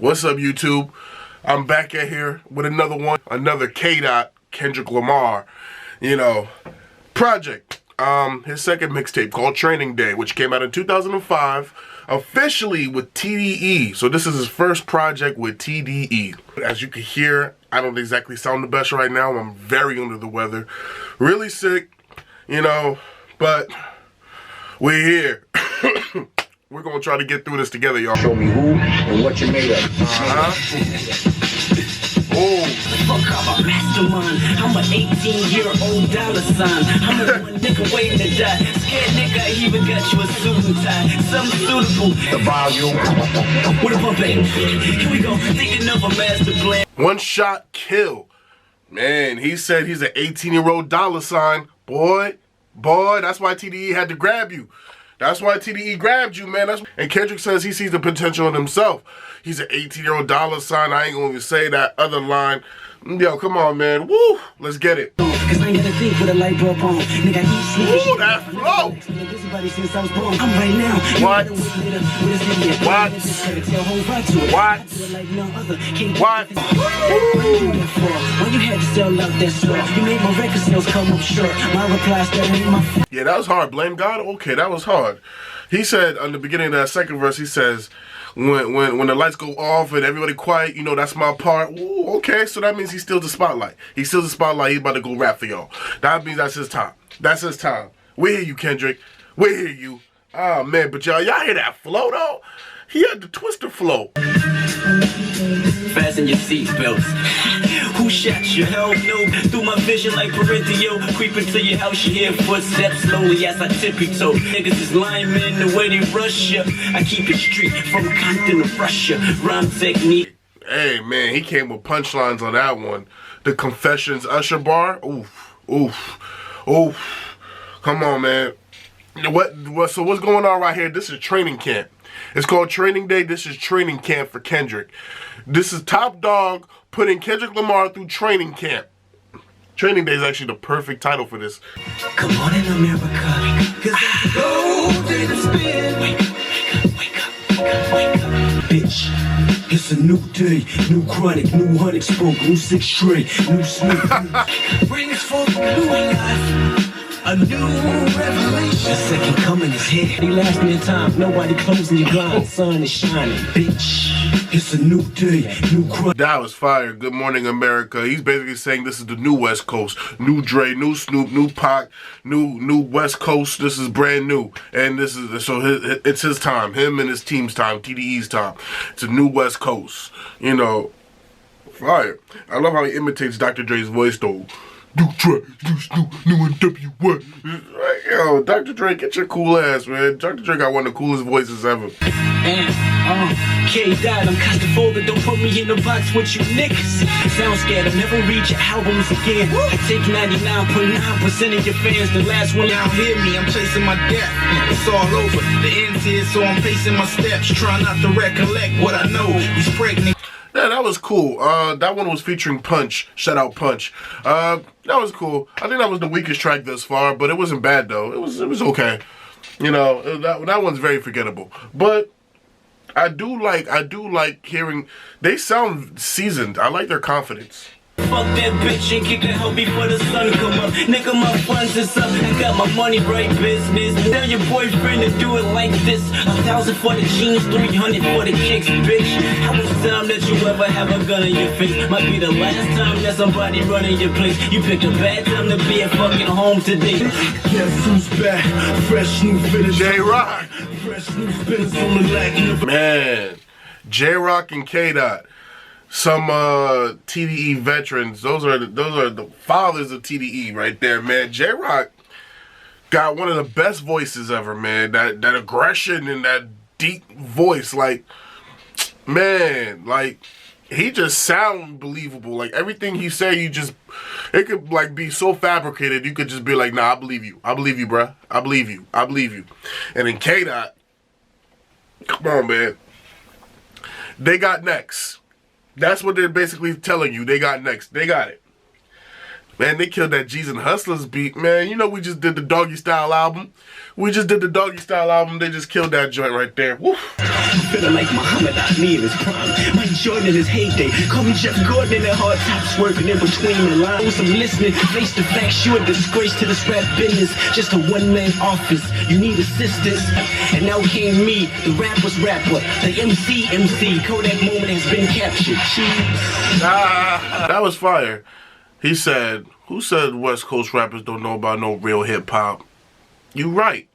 What's up, YouTube? I'm back at here with another one, another K-Dot, Kendrick Lamar, project. His second mixtape called Training Day, which came out in 2005, officially with TDE. So this is his first project with TDE. As you can hear, I don't exactly sound the best right now. I'm very under the weather, really sick, but we're here. We're gonna try to get through this together, y'all. Show me who and what you made of. Oh. Fuck, I'm a mastermind. I'm an 18-year-old dollar sign. I'm a one nigga waiting to die. Scared nigga, I even got you a suit and tie. Something suitable. The volume. What a bump, baby. Here we go. Thinking of a master plan. One shot kill. Man, he said he's an 18-year-old dollar sign. Boy, that's why TDE had to grab you. That's why TDE grabbed you, man. And Kendrick says he sees the potential in himself. He's an 18-year-old dollar sign. I ain't gonna even say that other line. Yo, come on, man. Woo! Let's get it. Cause I ain't gotta think with a light bulb on. Nigga, I eat sleep. Ooh, that flow! Since I was born. I'm right now. What? What? When you had to sell out that store, you made my record sales come up short. My replies that ain't my. Yeah, that was hard. Blame God? Okay, that was hard. He said on the beginning of that second verse, he says, when the lights go off and everybody quiet, that's my part. Ooh, okay, so that means he steals the spotlight. He steals the spotlight. He's about to go rap for y'all. That means that's his time. That's his time. We hear you, Kendrick. We hear you. Oh, man, but y'all hear that flow, though? He had the twister flow. Fasten your seatbelts. Who shot you? Hell no. Through my vision like Parithio. Creeping to your house, you hear footsteps slowly as I tippy-toe. Niggas is linemen the way they rush ya. I keep it street from Compton to Russia. Rhyme technique. Hey, man, he came with punchlines on that one. The Confessions Usher bar. Oof. Come on, man. So what's going on right here? This is training camp. It's called Training Day. This is training camp for Kendrick. This is Top Dog putting Kendrick Lamar through training camp. Training Day is actually the perfect title for this. Come on in America, cause I go to the spin. Wake up. Bitch, it's a new day, new chronic, new honey spoke, new six straight, new smoke. Brings forth a new life. A new revelation. The second coming is here. He lasting in time. Nobody closing your blind. Sun is shining, bitch. It's a new day, new crowd. That was fire. Good morning, America. He's basically saying this is the new West Coast. New Dre, new Snoop, new Pac, new West Coast. This is brand new. And this is, it's his time. Him and his team's time. TDE's time. It's a new West Coast. Fire. I love how he imitates Dr. Dre's voice, though. New Dre, new Snoop, new NWA. Yo, Dr. Dre, get your cool ass, man. Dr. Dre got one of the coolest voices ever. K-Dot, I'm claustrophobic, don't put me in the box with you niggas. Sound scared, I'll never read your albums again. I take 99.9% of your fans, the last one Now hear me, I'm chasing my death. It's all over, the end's here, so I'm pacing my steps. Trying not to recollect what I know. He's pregnant. Yeah, that was cool. That one was featuring Punch. Shout out Punch. That was cool. I think that was the weakest track thus far, but it wasn't bad though. It was okay. That one's very forgettable. But I do like hearing. They sound seasoned. I like their confidence. Fuck that bitch and kick her help before the sun come up. Nigga, my funds is up. I got my money right business. Tell your boyfriend to do it like this. 1,000 for the jeans, 300 for the kicks, bitch. How much time that you ever have a gun in your face? Might be the last time that somebody running your place. You picked a bad time to be at fucking home today. Guess who's back? Fresh new finish. J-Rock. Fresh new spins on the lack. Man, J-Rock and K-Dot. Some TDE veterans. Those are the fathers of TDE right there, man. J-Rock got one of the best voices ever, man. That aggression and that deep voice, he just sound believable. Like everything he say, it could be so fabricated. You could just be like, nah, I believe you, bruh. I believe you. And then K-Dot, come on, man. They got next. That's what they're basically telling you. They got next. They got it. Man, they killed that G's and Hustlers beat, man. You know we just did the Doggy Style album. They just killed that joint right there. Woo. Feeling like Muhammad Ali in his prime, Mike Jordan in his heyday. Call me Jeff Gordon in the hard tops, working in between the lines. I'm listening, face to face, you a disgrace to this rap business. Just a one-man office, you need assistance. And now came me, the rapper's rapper, the MC. Kodak moment has been captured. That was fire. He said, who said West Coast rappers don't know about no real hip-hop? You right.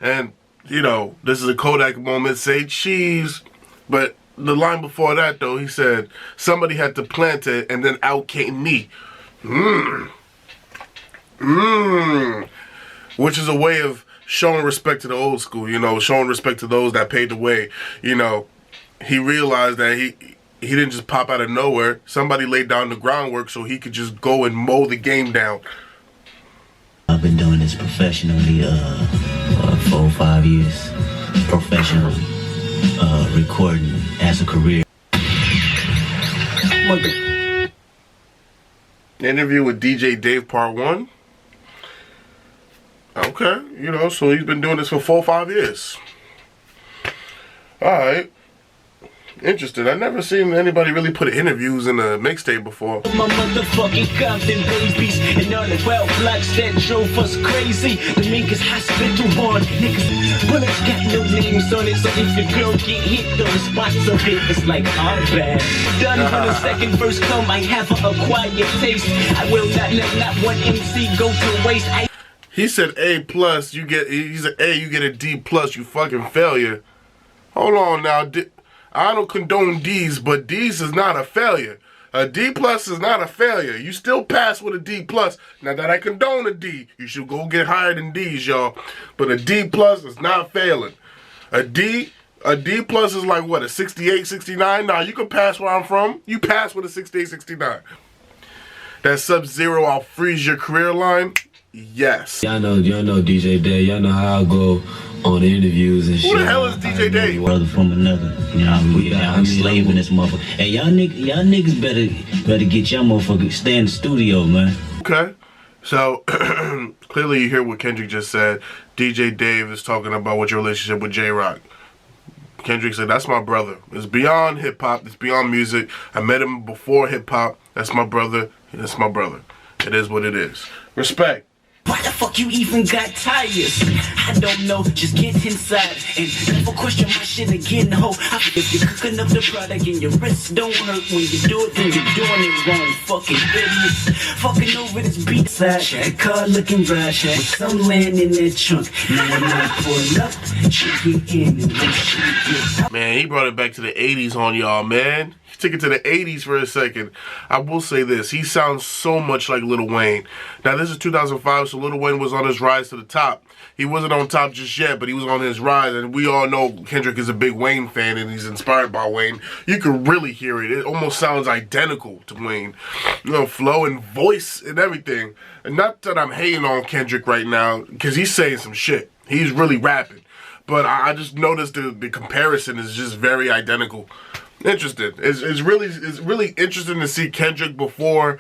And, you know, this is a Kodak moment, say cheese. But the line before that, though, he said, somebody had to plant it, and then out came me. Which is a way of showing respect to the old school, you know, showing respect to those that paved the way. You know, he realized that he didn't just pop out of nowhere. Somebody laid down the groundwork so he could just go and mow the game down. I've been doing this professionally 4 or 5 years. Professionally, recording as a career. Interview with DJ Dave Part 1. Okay, you know, so he's been doing this for 4 or 5 years. Alright. Interesting. I've never seen anybody really put interviews in a mixtape before. My motherfucking Compton babies and all the 12 blocks that drove us crazy. The mink is hospital born niggas. Bullets got no names on it, so if your girl get hit, the response of it is like our bad. Done when the second verse come, I have an acquired taste. I will not let not one MC go to waste. He said A+, you get, he said A, you get a D+, you fucking failure. Hold on now. I don't condone D's, but D's is not a failure. A D+ is not a failure. You still pass with a D+. Now that I condone a D, you should go get higher than D's, y'all. But a D+ is not failing. A D+ is like what, a 68, 69? Nah, you can pass where I'm from. You pass with a 68, 69. That Sub-Zero, I'll freeze your career line. Yes. Y'all know DJ Dave. Y'all know how I go on interviews and shit. Who the hell is DJ Dave? Brother from another. You know what I mean? I'm slaving this motherfucker. Hey, y'all niggas better get y'all motherfucker stay in the studio, man. Okay. So, clearly you hear what Kendrick just said. DJ Dave is talking about what's your relationship with J-Rock. Kendrick said, that's my brother. It's beyond hip-hop. It's beyond music. I met him before hip-hop. That's my brother. That's my brother. It is what it is. Respect. Why the fuck you even got tires? I don't know, just get inside and never question my shit again, ho. If you're cooking up the product and your wrists don't hurt when you do it, then you're doing it wrong. Fucking idiots, fucking over this beat side. That car looking right, with some land in that trunk. Now when I pull up, she get in and when she get out. Man, he brought it back to the 80s on y'all, man. He took it to the 80s for a second. I will say this, he sounds so much like Lil Wayne. Now this is 2005, so Lil Wayne was on his rise to the top. He wasn't on top just yet, but he was on his rise, and we all know Kendrick is a big Wayne fan, and he's inspired by Wayne. You can really hear it. It almost sounds identical to Wayne. You know, flow and voice and everything. And not that I'm hating on Kendrick right now, because he's saying some shit. He's really rapping. But I just noticed the comparison is just very identical. Interesting. It's really interesting to see Kendrick before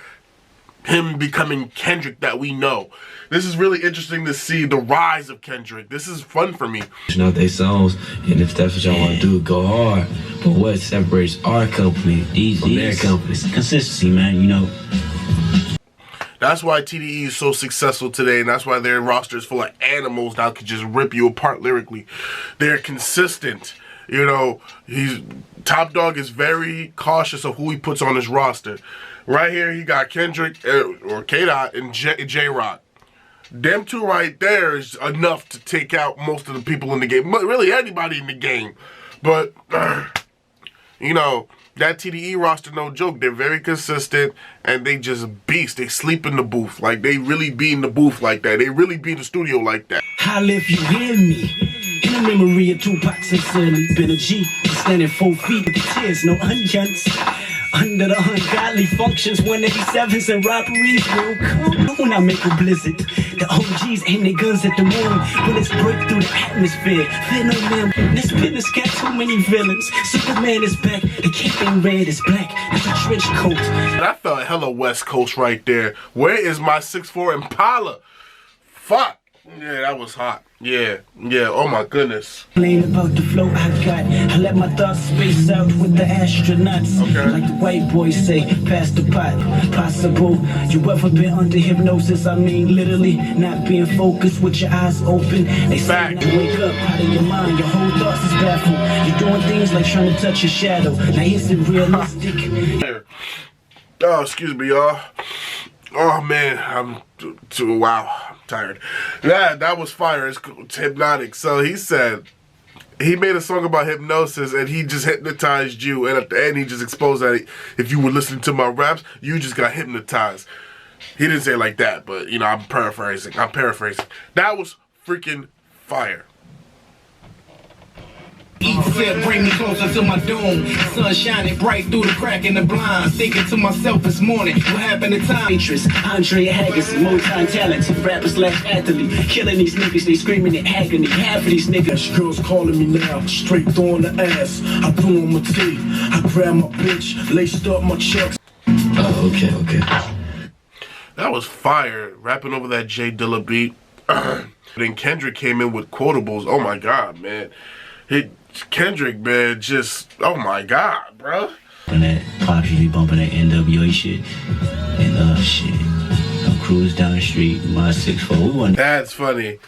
him becoming Kendrick that we know. This is really interesting to see the rise of Kendrick. This is fun for me. You know their songs, and if that's what y'all want to do, go hard. But what separates our company from their company? Consistency, man, you know. That's why TDE is so successful today, and that's why their roster is full of animals that could just rip you apart lyrically. They're consistent. You know, Top Dog is very cautious of who he puts on his roster. Right here, he got Kendrick, or K-Dot, and J-Rock. Them two right there is enough to take out most of the people in the game. Really, anybody in the game. But, you know, that TDE roster, no joke. They're very consistent, and they just beast. They sleep in the booth. Like, they really be in the booth like that. They really be in the studio like that. Holla if you hear me. In the memory of Tupac sincerely been a G. Standing 4 feet with the tears, no onions. Under the ungodly functions, 187s and robberies will come when I make a blizzard. The OGs aim their guns at the moon when it's break through the atmosphere. Venom, this business got too many villains. Superman is back, the cape ain't red, it's black. That's a trench coat. And I felt hella West Coast right there. Where is my 6'4" Impala? Fuck. Yeah, that was hot. Yeah, oh my goodness. Plain about the flow I got. I let my thoughts space out with the astronauts. Okay. Like the white boys say, pass the pot. Possible. You ever been under hypnosis? I mean, literally, not being focused with your eyes open. They say Fact. you wake up out of your mind, your whole thoughts is baffled. You're doing things like trying to touch your shadow. Now is it realistic? Oh, excuse me, y'all. Oh man, I'm too wow, I'm tired. Yeah, that was fire. It's hypnotic. So he said he made a song about hypnosis and he just hypnotized you, and at the end he just exposed that if you were listening to my raps, you just got hypnotized. He didn't say it like that, but you know, I'm paraphrasing. That was freaking fire. Each step bring me closer to my doom. Sun shining bright through the crack in the blinds. Thinking to myself this morning, what happened to time? Waitress, Andre Haggis, multi talented rappers slash athlete. Killing these niggas, they screaming in agony. Half of these niggas. Girls calling me now, straight throwing the ass. I threw on my tee, I grabbed my bitch, laced up my chucks. Oh, okay. That was fire. Rapping over that J Dilla beat. Then Kendrick came in with quotables. Oh my god, man. Kendrick, man, just, oh my god, bro. And that popularly bumping that NWA shit. And shit. I'm cruising down the street, my 6'4". That's funny.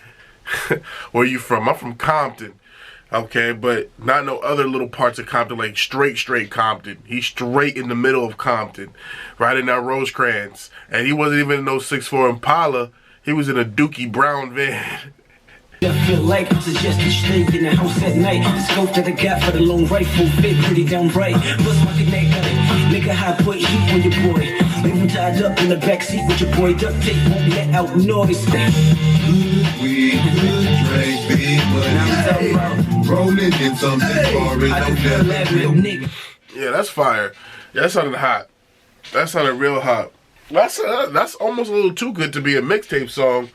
Where you from? I'm from Compton. Okay, but not no other little parts of Compton, like straight Compton. He's straight in the middle of Compton, right in that Rosecrans. And he wasn't even in no 6'4" Impala. He was in a Dookie Brown van. I feel like I'm suggesting stay in the house at night. The scope that I got for the long rifle fit pretty damn right. Bust my connect on it. Nigga, high put heat on your boy. Leave him tied up in the backseat with your boy. Duct tape won't let out noise. We drink big money, rolling in something foreign. I can feel that real nigga. Yeah, that's fire. Yeah, that sounded hot. That sounded real hot. That's almost a little too good to be a mixtape song.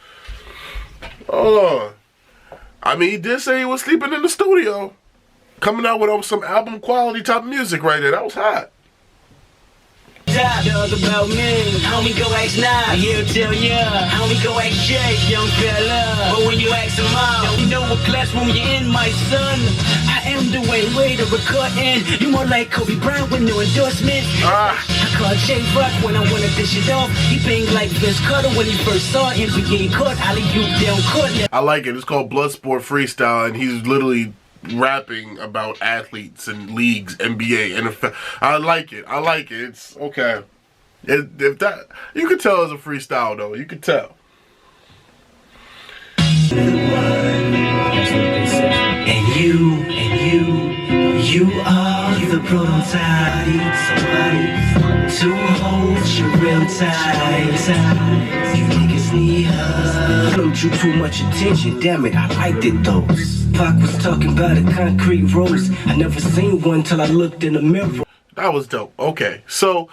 Hold on. I mean, he did say he was sleeping in the studio. Coming out with some album quality type of music right there. That was hot. Talk about me, homie go ask now, he'll tell ya. Homie go ask Jake, young fella. But when you ask him out, you know what classroom you're in, my son. I am the way to record in. You more like Kobe Bryant with no endorsement. I call Jay Rock when I wanna dish it off. He banged like Vince Carter when he first saw NBA court. Alley-oop down court. I like it. It's called Bloodsport Freestyle, and he's literally rapping about athletes and leagues, NBA, NFL. I like it. It's okay. If that, you could tell it's a freestyle though. You could tell. And you are the prototype. Somebody to hold you real tight. You niggas need her. Don't you too much attention, damn it, I liked it though. Pac was talking about a concrete rose. I never seen one till I looked in the mirror. That was dope. Okay, so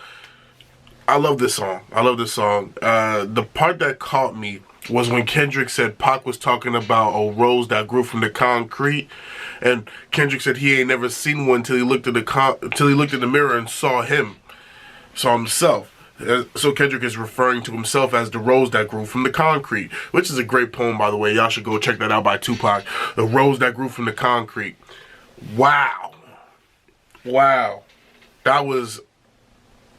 I love this song. The part that caught me was when Kendrick said Pac was talking about a rose that grew from the concrete, and Kendrick said he ain't never seen one till he looked at the mirror and saw himself. So Kendrick is referring to himself as the rose that grew from the concrete, which is a great poem, by the way. Y'all should go check that out by Tupac. The rose that grew from the concrete. Wow. That was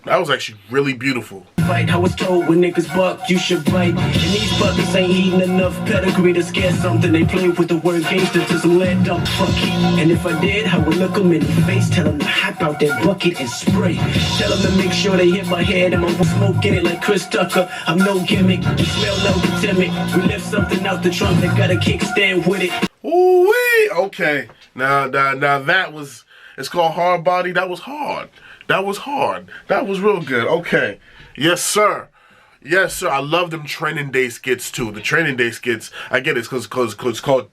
actually really beautiful. Fight, I was told when niggas buck, you should bite. And these buckets ain't eating enough pedigree to scare something. They play with the word gangster to some lead up fuck it. And if I did, I would look them in the face, tell them to hop out that bucket and spray. Tell them to make sure they hit my head and I'm smoking it like Chris Tucker. I'm no gimmick, you smell no timid. We lift something out the trunk that got a kickstand with it. Ooh-wee! Okay. Now that was, it's called Hard Body. That was hard. That was real good. Okay. Yes, sir. I love them Training Day skits too. The Training Day skits, I get it, it's called,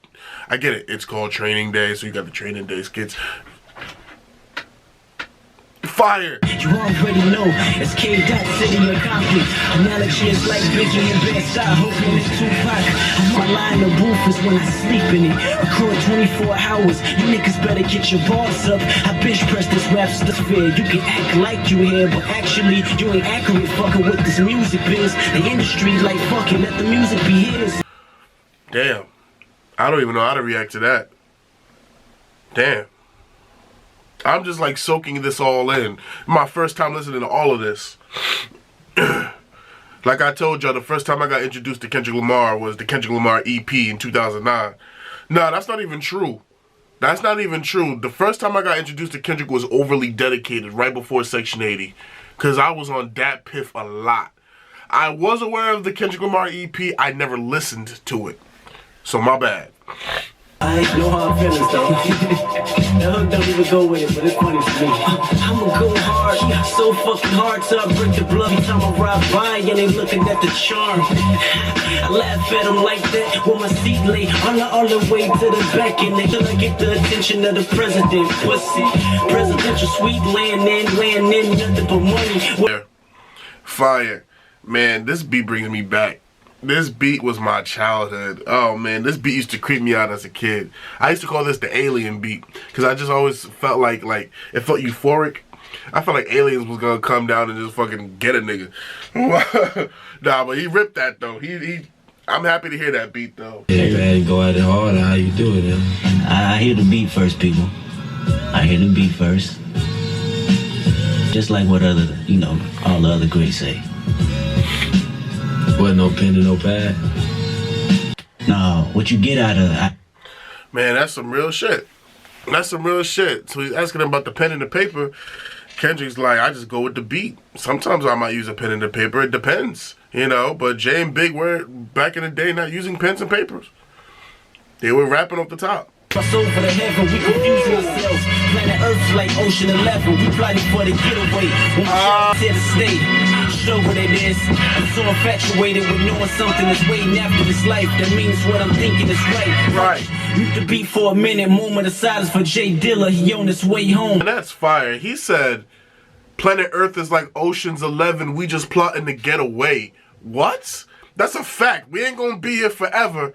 I get it. It's called Training Day, so you got the Training Day skits. Fire. You already know, it's K-Dot City accomplished. Analogy is like Biggie and Bad Style, hoping it's Tupac. My line of roof is when I sleep in it. Record 24 hours, you niggas better get your balls up. I bench press this rap sphere. You can act like you here, but actually you ain't accurate fucking with this music biz. The industry like fuck it, let the music be his. Damn. I don't even know how to react to that. Damn. I'm just like soaking this all in. My first time listening to all of this. Like I told y'all, the first time I got introduced to Kendrick Lamar was the Kendrick Lamar EP in 2009. No, that's not even true. That's not even true. The first time I got introduced to Kendrick was Overly Dedicated, right before Section 80. Because I was on Dat Piff a lot. I was aware of the Kendrick Lamar EP. I never listened to it. So my bad. I ain't no hard feelings though. The hook don't even go with it, but it's funny to me. I'ma go hard, so fucking hard till I break the blood. Every time I ride by and they looking at the charm. I laugh at them like that with my seat laid all the way to the back, and they till I get the attention of the president. Pussy, presidential suite, laying in, nothing but money. Fire. Man, this beat brings me back. This beat was my childhood. Oh man, this beat used to creep me out as a kid. I used to call this the alien beat because I just always felt like it felt euphoric. I felt like aliens was gonna come down and just fucking get a nigga. Nah, but he ripped that though. I'm happy to hear that beat though. Yeah, man, go at it hard. How you do it, man? I hear the beat first, people. I hear the beat first. Just like what other, all the other greats say. What, no pen and no pad? No, what you get out of Man, that's some real shit. That's some real shit. So he's asking him about the pen and the paper. Kendrick's like, I just go with the beat. Sometimes I might use a pen and the paper. It depends, But Jay and Big were, back in the day, not using pens and papers. They were rapping off the top. Cross over to heaven, we confusing ourselves. Planet Earth's like Ocean 11. We plotting for the getaway. When we here to stay. Show what it is. I'm so infatuated with knowing something is waiting after this life. That means what I'm thinking is right. Right. Mute the beat for a minute. Moment of silence for Jay Dilla. He on his way home. And that's fire. He said, Planet Earth is like Ocean's 11. We just plotting to get away. What? That's a fact. We ain't gonna be here forever.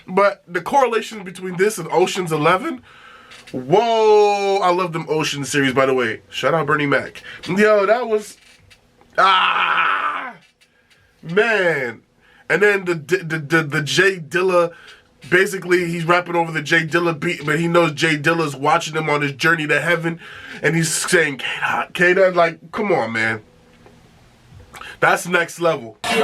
But the correlation between this and Ocean's 11, whoa! I love them Ocean series, by the way. Shout out Bernie Mac. Yo, that was man. And then the Jay Dilla, basically he's rapping over the Jay Dilla beat, but he knows Jay Dilla's watching him on his journey to heaven, and he's saying K-Dot, like, come on, man. That's next level. Hey.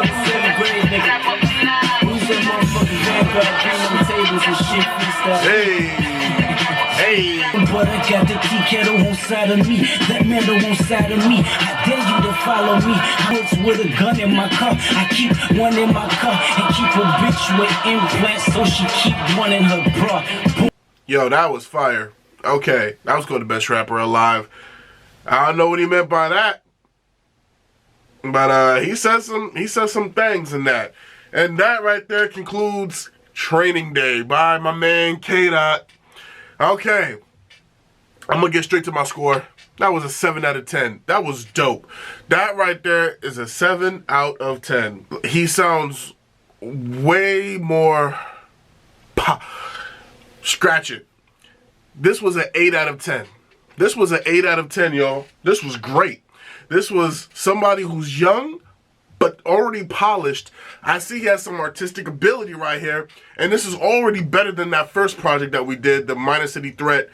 But I got the tea kettle on side of me, that metal on side of me. I dare you to follow me. I was with a gun in my car. I keep one in my car and keep a bitch with implants so she keep one in her bra. Yo, that was fire. Okay, that was called the best rapper alive. I don't know what he meant by that. But he said some things in that. And that right there concludes Training Day by my man K-Dot. Okay. I'm gonna get straight to my score. That was a 7 out of 10. That was dope. That right there is a 7 out of 10. He sounds way more scratch it. This was an 8 out of 10. This was an 8 out of 10, y'all. This was great. This was somebody who's young, but already polished. I see he has some artistic ability right here, and this is already better than that first project that we did, the Minor City Threat,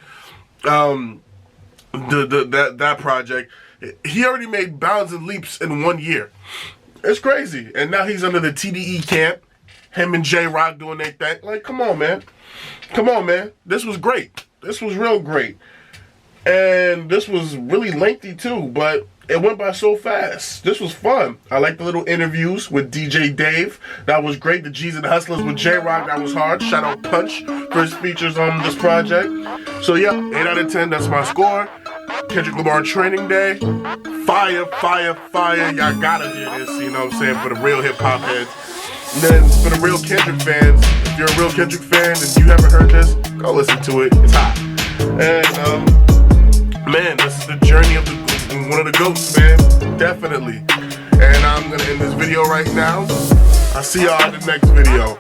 that project. He already made bounds and leaps in 1 year. It's crazy. And now he's under the TDE camp. Him and J-Rock doing their thing. Like, come on, man. Come on, man. This was great. This was real great. And this was really lengthy too, but it went by so fast. This was fun. I like the little interviews with DJ Dave. That was great. The G's and Hustlers with J-Rock. That was hard. Shout out Punch for his features on this project. So yeah, 8 out of 10. That's my score. Kendrick Lamar Training Day. Fire, fire, fire. Y'all gotta hear this, you know what I'm saying, for the real hip-hop heads. And then for the real Kendrick fans, if you're a real Kendrick fan and you haven't heard this, go listen to it. It's hot. And man, this is the journey of the One of the GOATs, man. Definitely. And I'm gonna end this video right now. I'll see y'all in the next video.